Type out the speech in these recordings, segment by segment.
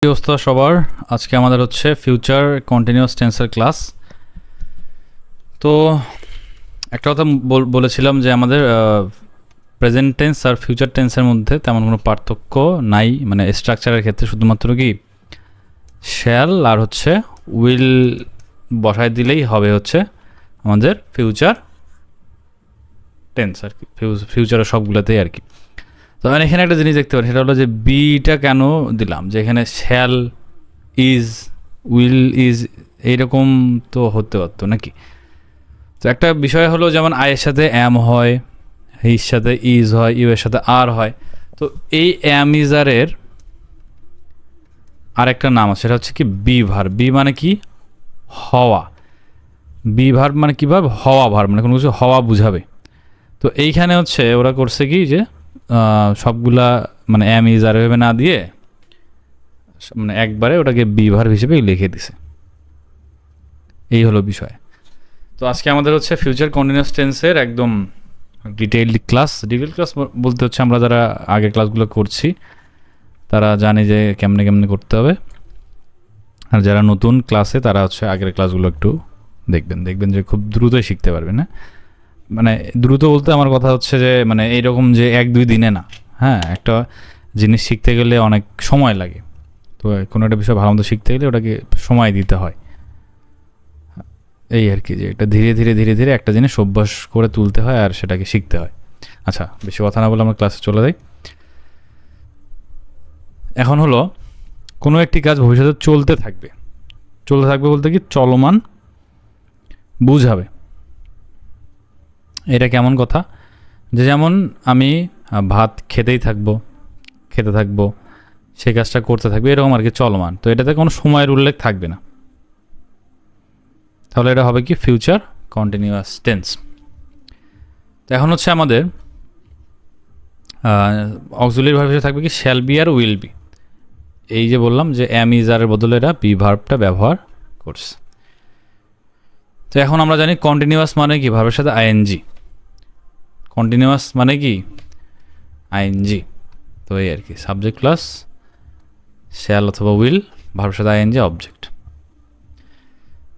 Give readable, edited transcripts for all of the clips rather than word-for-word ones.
কি অবস্থা সবার? আজকে আমাদের হচ্ছে ফিউচার কন্টিনিউয়াস টেন্সের ক্লাস। তো একটা কথা বলেছিলাম যে আমাদের প্রেজেন্ট টেন্স আর ফিউচার টেন্সের মধ্যে তেমন কোনো পার্থক্য নাই, মানে স্ট্রাকচারের ক্ষেত্রে শুধুমাত্র কি শ্যাল আর হচ্ছে উইল বসায় দিলেই হবে হচ্ছে আমাদের ফিউচার টেন্স আর কি, ফিউচারের সবগুলোতেই আর কি। তো আমি এখানে একটা জিনিস দেখতে পারি, সেটা হলো যে বিটা কেন দিলাম, যে এখানে শ্যাল ইজ উইল ইজ এইরকম তো হতে পারতো নাকি। তো একটা বিষয় হলো যেমন আয়ের সাথে অ্যাম হয়, হির সাথে ইজ হয়, ইউ এর সাথে আর হয়। তো এই অ্যাম ইজ আর এর আরেকটা নাম আছে, সেটা হচ্ছে কি বি ভার্ব। বি মানে কি হওয়া, বি ভার্ব মানে কি ভার্ব, হওয়া ভার্ব, মানে কোনো কিছু হওয়া বুঝাবে। তো এইখানে হচ্ছে ওরা করছে কি যে সবগুলা মানে অ্যাম ইজ আর ভেবে না দিয়ে মানে একবারে ওটাকে বি ভার্ব হিসেবে লিখে দিছে। এই হলো বিষয়। তো আজকে আমাদের হচ্ছে ফিউচার কন্টিনিউয়াস টেন্সের একদম ডিটেইলড ক্লাস। ডিটেইলড ক্লাস বলতে হচ্ছে আমরা যারা আগের ক্লাসগুলো করছি তারা জানে যে কেমনে কেমনে করতে হবে, আর যারা নতুন ক্লাসে তারা হচ্ছে আগের ক্লাসগুলো একটু দেখবেন যে খুব দ্রুতই শিখতে পারবেন। না মানে দ্রুত বলতে আমার কথা হচ্ছে যে মানে এইরকম যে 1-2 দিনে না, হ্যাঁ, একটা জিনিস শিখতে গেলে অনেক সময় লাগে। তো কোনো একটা বিষয় ভালো মতো শিখতে গেলে ওটাকে সময় দিতে হয়, এই আর কি, যে এটা ধীরে ধীরে ধীরে ধীরে একটা জিনিস অভ্যাস করে তুলতে হয় আর সেটাকে শিখতে হয়। আচ্ছা, বেশি কথা না বলে আমরা ক্লাসে চলে যাই। এখন হলো কোনো একটি কাজ ভবিষ্যতে চলতে থাকবে বলতে কি চলমান বুঝাবে। এটা কেমন কথা, যে যেমন আমি ভাত খেতে থাকবো, সেই কাজটা করতে থাকবে, এরকম আর কি চলমান। তো এটাতে কোনো সময়ের উল্লেখ থাকবে না, তাহলে এটা হবে কি ফিউচার কন্টিনিউয়াস টেন্স। তো এখন হচ্ছে আমাদের অক্সিলারি ভার্ব হিসেবে থাকবে কি শ্যাল বি আর উইল বি। এই যে বললাম যে অ্যাম ইজ আরের বদলে এরা বি ভার্বটা ব্যবহার করছে। তো এখন আমরা জানি কন্টিনিউয়াস মানে কি ভার্বের সাথে আইএনজি, কন্টিনিউয়াস মানে কি আইএনজি। তো এই আর কি সাবজেক্ট প্লাস শ্যাল অথবা উইল, ভার্বের সাথে আইএনজি অবজেক্ট।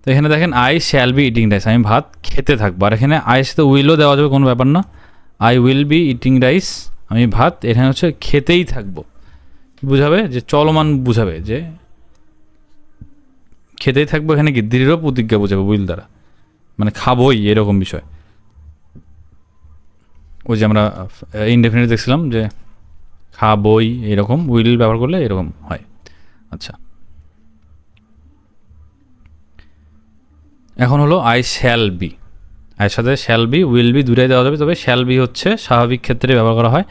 তো এখানে দেখেন I shall be eating rice, আমি ভাত খেতে থাকবো, আর এখানে আইয়ের সাথে উইলও দেওয়া যাবে, কোনো ব্যাপার না। I will be eating rice, আমি ভাত এখানে হচ্ছে খেতেই থাকবো, বুঝাবে যে চলমান বুঝাবে, যে খেতেই থাকবো এখানে কি দৃঢ় প্রতিজ্ঞা বুঝাবে উইল দ্বারা, মানে খাবোই এরকম বিষয়। ওই যে আমরা ইনডেফিনিট দেখছিলাম যে খাবোই, এরকম উইল ব্যবহার করলে এরকম হয়। আচ্ছা, এখন হলো আই শ্যাল বি, আয়ের সাথে শ্যাল বি উইল বি দুটাই দেওয়া যাবে, তবে শ্যাল বি হচ্ছে স্বাভাবিক ক্ষেত্রে ব্যবহার করা হয়।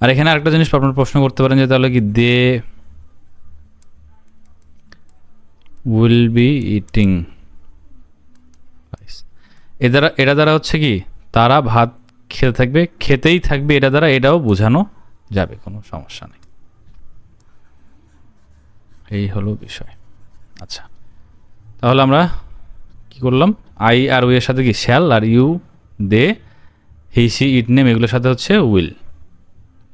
আর এখানে আরেকটা জিনিস আপনার প্রশ্ন করতে পারেন যে তাহলে কি দে উইল বি ইটিং, এটা দ্বারা হচ্ছে কি তারা ভাত খেতেই থাকবে, এটা দ্বারা এটাও বোঝানো যাবে, কোনো সমস্যা নেই। এই হলো বিষয়। আচ্ছা, তাহলে আমরা কি করলাম, আই আর উই এর সাথে কি শ্যাল, আর you they he she it name এগুলোর সাথে হচ্ছে উইল,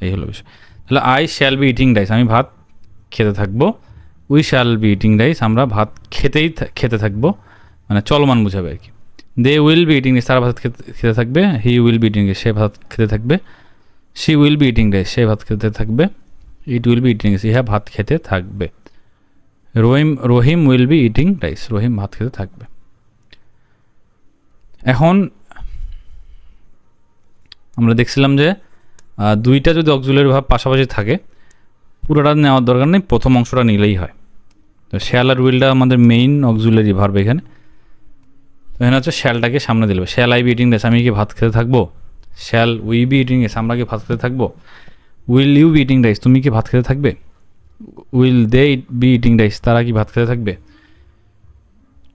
এই হলো বিষয়। তাহলে I shall be eating rice, আমি ভাত খেতে থাকবো, we shall be eating rice, আমরা ভাত খেতে থাকবো, মানে চলমান বুঝাবে আর কি। They will be eating rice, তারা ভাত খেতে থাকবে, he will be eating rice, সে ভাত খেতে থাকবে, she will be eating rice, সে ভাত খেতে থাকবে, it will be eating rice, ইহা ভাত খেতে থাকবে, রহিম উইল বি ইটিং রাইস, রহিম ভাত খেতে থাকবে। এখন আমরা দেখছিলাম যে দুইটা যদি অক্সিলারি ভার্ব পাশাপাশি থাকে পুরোটা নেওয়ার দরকার নেই, প্রথম অংশটা নিলেই হয়। তো শ্যাল আর উইলটা আমাদের মেইন অক্সিলারি ভার্ব এখানে। তো এখানে হচ্ছে শ্যালটাকে সামনে দিলে, shall I be eating rice, আমি কি ভাত খেতে থাকবো, shall we be eating rice, আমরা কি ভাত খেতে থাকবো, will you be eating rice, তুমি কি ভাত খেতে থাকবে, will they be eating rice, তারা কি ভাত খেতে থাকবে,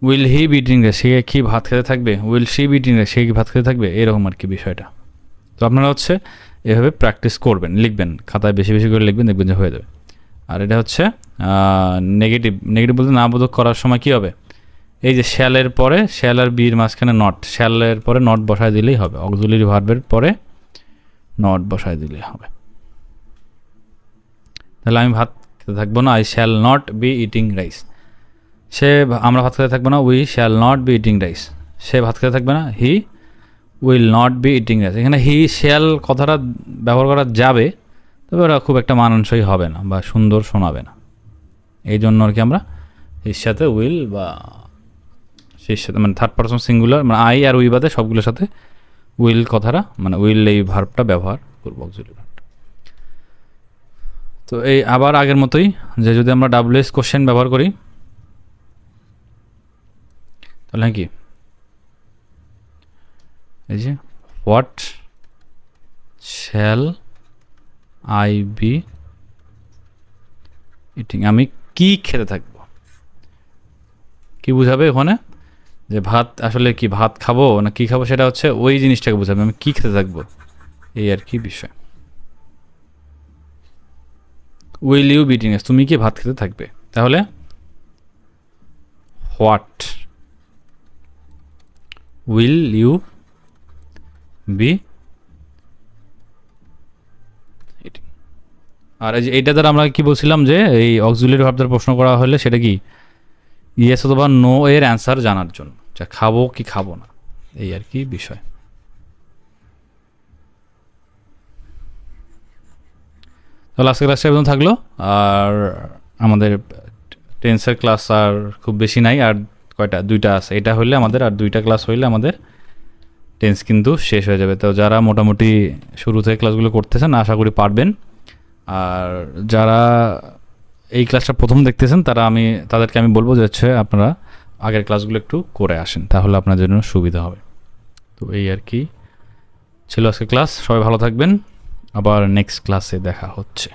will he be eating rice, সে কি ভাত খেতে থাকবে, will she be eating rice, সে কি ভাত খেতে থাকবে, এরকম আর কি বিষয়টা। তো আপনারা হচ্ছে এভাবে প্র্যাকটিস করবেন, লিখবেন খাতায়, বেশি বেশি করে লিখবেন, দেখবেন যে হয়ে যাবে। আর এটা হচ্ছে নেগেটিভ বলতে না বোধক করার সময় কী হবে, এই যে শ্যালের পরে শ্যাল আর বির মাঝখানে নট, শ্যালের পরে নট বসায় দিলেই হবে, অক্সিলারি ভার্বের পরে নট বসায় দিলেই হবে। তাহলে আমি ভাত খেতে খেতে থাকবো না, I shall not be eating rice. আমরা ভাত খেতে থাকবো না, we shall not be eating rice. সে ভাত খেতে থাকবে না, he will not be eating rice. এখানে হি শ্যাল কথাটা ব্যবহার করা যাবে, তবে ওরা খুব একটা মানানসই হবে না বা সুন্দর শোনাবে না। এই জন্য আর কি আমরা এর সাথে উইল বা সেই সাথে মানে থার্ড পারসন সিঙ্গুলার মানে আই আর উই বাদে সবগুলোর সাথে উইল কথাটা মানে উইল এই ভার্বটা ব্যবহার করবো অক্সিলারি ভার্ব। তো এই আবার আগের মতোই যে যদি আমরা ডাব্লিউএস কোশ্চেন ব্যবহার করি তাহলে কি এই যে what shall I be eating, আমি কি খেতে থাকবো। কি বুঝাবে ওখানে যে ভাত আসলে কি ভাত খাবো না কি খাবো, সেটা হচ্ছে ওই জিনিসটাকে বুঝাবে, আমি কি খেতে থাকবো এই আর কি বিষয়। Will you be eating rice, তুমি কি ভাত খেতে থাকবে, তাহলে what will you be eating. আর এই যে এইটা দ্বারা আমরা কি বলছিলাম যে এই অক্সিলারি ভার্ব দ্বারা প্রশ্ন করা হলে সেটা কি ইয়েস অথবা নো এর অ্যান্সার জানার জন্য, যা খাবো কি খাবো না এই আর কি বিষয়। তাহলে আজকে ক্লাসটা এরকম থাকলো। আর আমাদের টেন্সের ক্লাস আর খুব বেশি নাই, আর কয়টা 2টা আছে। এটা হলে আমাদের আর 2টা ক্লাস হইলে আমাদের টেন্স কিন্তু শেষ হয়ে যাবে। তো যারা মোটামুটি শুরু থেকে ক্লাসগুলো করতেছেন আশা করি পারবেন। আর যারা এই ক্লাসটা প্রথম দেখতেছেন তাদেরকে আমি বলবো যে হচ্ছে আপনারা আগের ক্লাসগুলো একটু করে আসেন, তাহলে আপনাদের জন্য সুবিধা হবে। তো এই আর কি ছিল আজকে ক্লাস। সবাই ভালো থাকবেন, আবার নেক্সট ক্লাসে দেখা হচ্ছে।